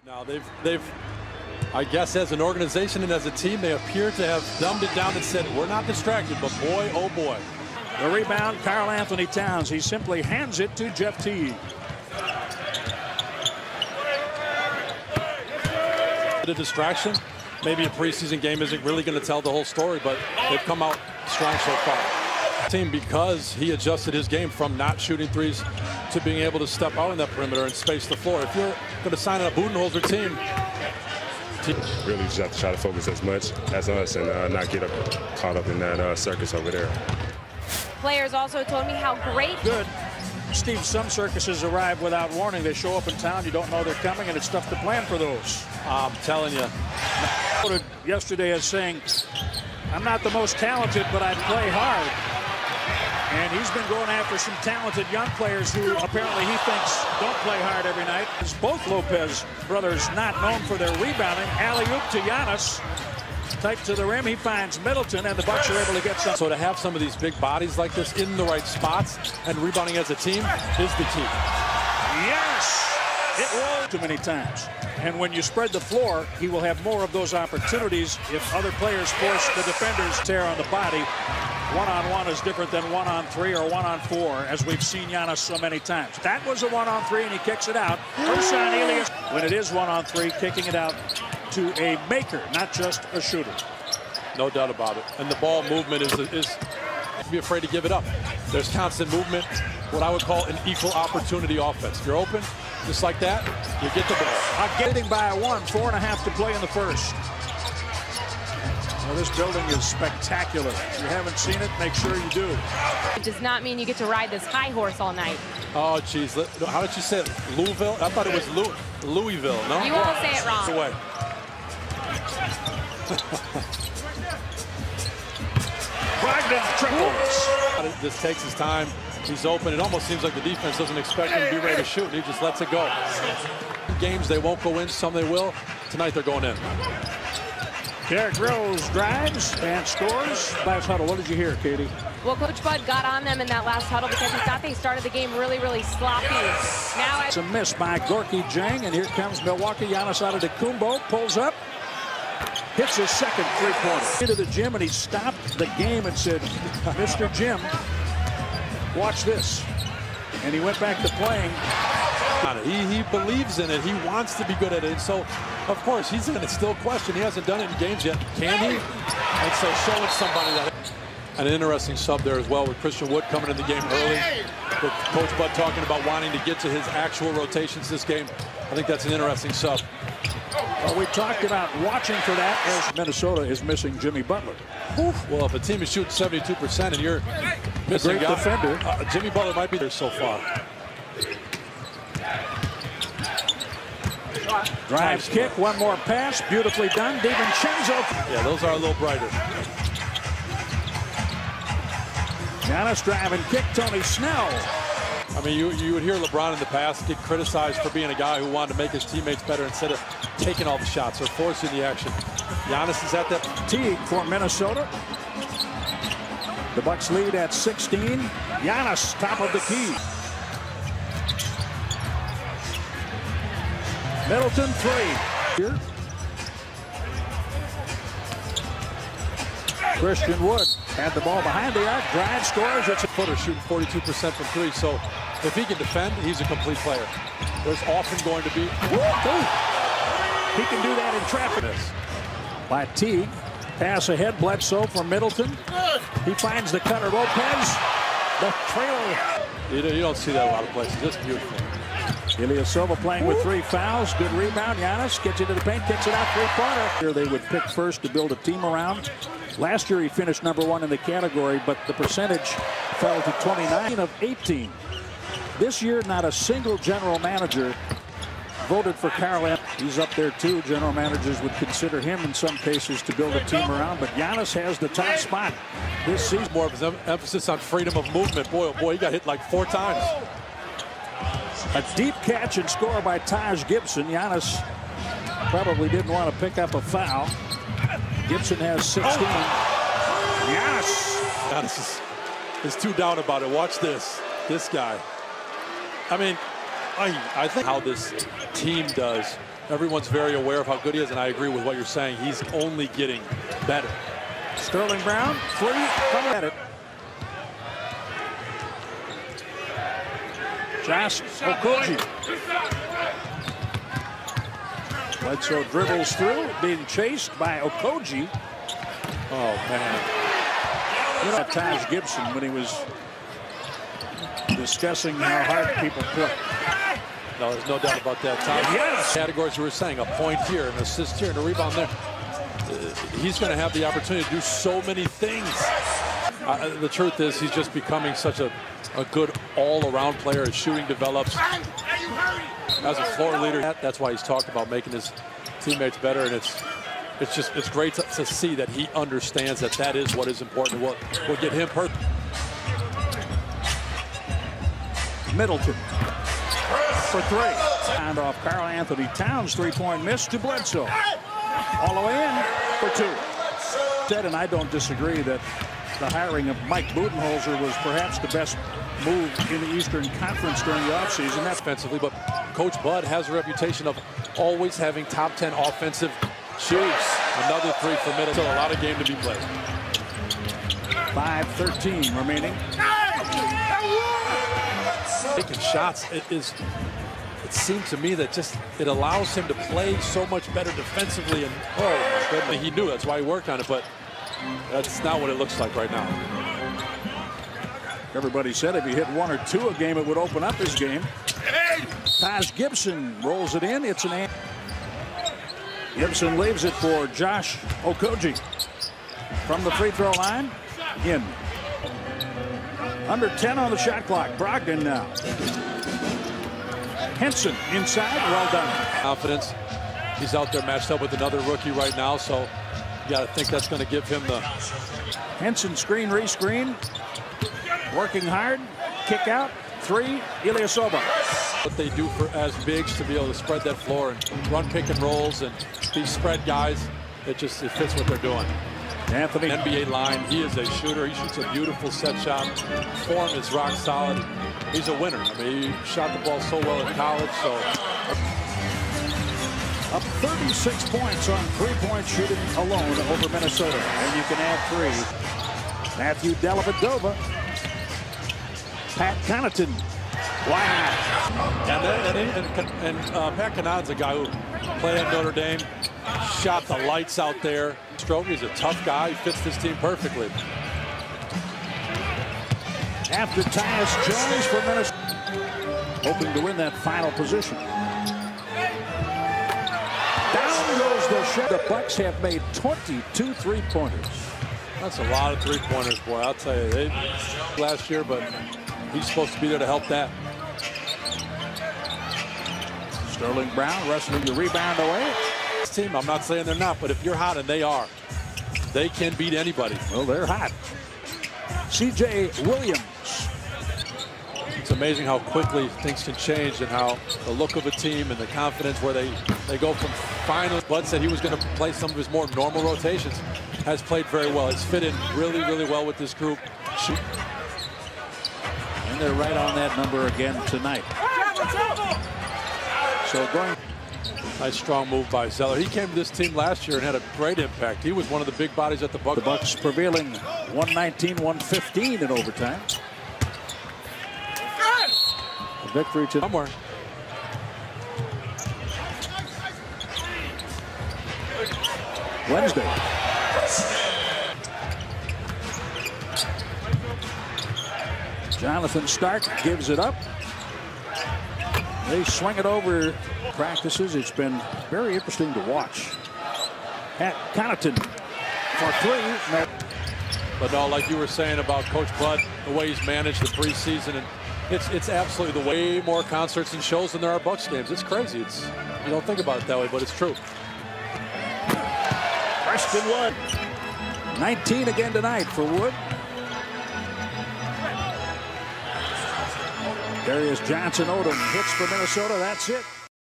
Now they've, I guess as an organization and as a team, they appear to have dumbed it down and said, we're not distracted, but boy, oh boy. The rebound, Karl Anthony Towns. He simply hands it to Jeff Teague. The distraction, maybe a preseason game isn't really going to tell the whole story, but they've come out strong so far. Team, because he adjusted his game from not shooting threes to being able to step out in that perimeter and space the floor. If you're going to sign a Budenholzer team, really just have to try to focus as much as us and not get caught up in that circus over there. Players also told me how great. Good. Steve, some circuses arrive without warning. They show up in town, you don't know they're coming, and it's tough to plan for those. I'm telling you. Quoted yesterday as saying, I'm not the most talented, but I'd play hard. And he's been going after some talented young players who apparently he thinks don't play hard every night. It's both Lopez brothers not known for their rebounding. Alley-oop to Giannis. Tight to the rim, he finds Middleton, and the Bucks are able to get some. So to have some of these big bodies like this in the right spots and rebounding as a team is the key. Yes! It rolled too many times. And when you spread the floor, he will have more of those opportunities if other players force the defenders tear on the body. One-on-one is different than one-on-three or one-on-four, as we've seen Giannis so many times. That was a one-on-three, and he kicks it out. Ersan Elias, when it is one-on-three, kicking it out to a maker, not just a shooter. No doubt about it. And the ball movement is be afraid to give it up. There's constant movement, what I would call an equal opportunity offense. If you're open, just like that, you get the ball. Getting by one, 4.5 to play in the first. Well, this building is spectacular. If you haven't seen it, make sure you do. It does not mean you get to ride this high horse all night. Oh, geez. How did you say it? Louisville? I thought it was Louisville, no? You all say it wrong. Away. Brogdon triples. This takes his time. He's open. It almost seems like the defense doesn't expect him to be ready to shoot, and he just lets it go. Games they won't go in, some they will. Tonight they're going in. Derrick Rose drives and scores. Last huddle, what did you hear, Katie? Well, Coach Bud got on them in that last huddle because he thought they started the game really, really sloppy. Now it's a miss by Gorky Jang, and here comes Milwaukee. Giannis Antetokounmpo pulls up, hits his second three-pointer. Into the gym, and he stopped the game and said, Mr. Jim, watch this. And he went back to playing. He believes in it. He wants to be good at it. And so, of course, he's going to still question. He hasn't done it in games yet. Can he? And so showing somebody that. An interesting sub there as well with Christian Wood coming in the game early. With Coach Bud talking about wanting to get to his actual rotations this game. I think that's an interesting sub. Well, we talked about watching for that as Minnesota is missing Jimmy Butler. Oof. Well, if a team is shooting 72% and you're missing a defender, Jimmy Butler might be there so far. Drives, kick, one more pass, beautifully done. DiVincenzo. Yeah, those are a little brighter. Giannis drive and kick, Tony Snell. I mean, you would hear LeBron in the past get criticized for being a guy who wanted to make his teammates better instead of taking all the shots or forcing the action. Giannis is at that. Teague for Minnesota. The Bucks lead at 16. Giannis, top of the key. Middleton, three. Here. Christian Wood had the ball behind the arc, drive, scores. It's a footer shooting 42% from three. So if he can defend, he's a complete player. There's often going to be. He can do that in traffic. By Teague. Pass ahead, Bledsoe for Middleton. He finds the cutter, Lopez. The trailer. You don't see that a lot of places. Just beautiful. Ilyasova playing with 3 fouls. Good rebound. Giannis gets into the paint, kicks it out, three-pointer. Here they would pick first to build a team around. Last year he finished #1 in the category, but the percentage fell to 29 of 18. This year, not a single general manager voted for Karl Anthony. He's up there too. General managers would consider him in some cases to build a team around, but Giannis has the top spot this season. More of his emphasis on freedom of movement. Boy, oh boy, he got hit like 4 times. A deep catch and score by Taj Gibson. Giannis probably didn't want to pick up a foul. Gibson has 16. Giannis is too down about it. Watch this. This guy. I mean, I think how this team does everyone's very aware of how good he is, and I agree with what you're saying. He's only getting better. Sterling Brown, three, coming at it. Josh Okogie. Bledsoe dribbles through, being chased by Okogie. Oh, man. You know, Taj Gibson, when he was discussing how hard people play. No, there's no doubt about that. Tom, yes. Categories you were saying, a point here, an assist here, and a rebound there. He's going to have the opportunity to do so many things. The truth is, he's just becoming such a good all-around player. His shooting develops. As a floor leader, that's why he's talked about making his teammates better, and it's great to see that he understands that is what is important. Will get him hurt. Middleton for three. And off Karl Anthony Towns, three-point miss to Bledsoe. All the way in for two. And I don't disagree that the hiring of Mike Budenholzer was perhaps the best move in the Eastern Conference during the offseason. That's offensively, but Coach Bud has a reputation of always having top 10 offensive shoots. Another three for Middleton. A lot of game to be played. 5:13 remaining. Taking shots, it seemed to me that it allows him to play so much better defensively, and oh my goodness, he knew that's why he worked on it, but that's not what it looks like right now. Everybody said if he hit one or two a game, it would open up his game. Taj Gibson rolls it in. It's an Gibson leaves it for Josh Okogie from the free throw line. In. Under 10 on the shot clock. Brogdon now. Henson inside. Well done. Confidence. He's out there matched up with another rookie right now, so you got to think that's going to give him the... Henson screen, rescreen. Working hard. Kick out. Three. Ilyasova. What they do as bigs to be able to spread that floor and run pick and rolls and these spread guys, it fits what they're doing. Anthony. NBA line. He is a shooter. He shoots a beautiful set shot. Form is rock solid. He's a winner. I mean, he shot the ball so well in college. So up 36 points on three-point shooting alone over Minnesota. And you can add three. Matthew Dellavedova. Pat Connaughton. Wow. And Pat Connaughton's a guy who played at Notre Dame, shot the lights out there. He's a tough guy. He fits this team perfectly. After Tyus Jones for Minnesota, hoping to win that final position. Down goes the shot. The Bucks have made 22 three-pointers. That's a lot of three-pointers, boy. I'll tell you, they last year, but he's supposed to be there to help that. Sterling Brown wrestling the rebound away. This team, I'm not saying they're not, but if you're hot, and they are, they can beat anybody. Well, they're hot. C.J. Williams. It's amazing how quickly things can change and how the look of a team and the confidence where they go from finals. Bud said he was going to play some of his more normal rotations. Has played very well. He's fit in really, really well with this group. And they're right on that number again tonight. So going. Nice strong move by Zeller. He came to this team last year and had a great impact. He was one of the big bodies at the Bucks. The Bucks prevailing 119-115 in overtime. A victory to somewhere. Wednesday. Jonathan Stark gives it up. They swing it over practices. It's been very interesting to watch. At Connaughton for three. But no, like you were saying about Coach Bud, the way he's managed the preseason, and it's absolutely the way more concerts and shows than there are Bucks games. It's crazy. You don't think about it that way, but it's true. Preston Wood. 19 again tonight for Wood. Darius Johnson-Odom hits for Minnesota. That's it.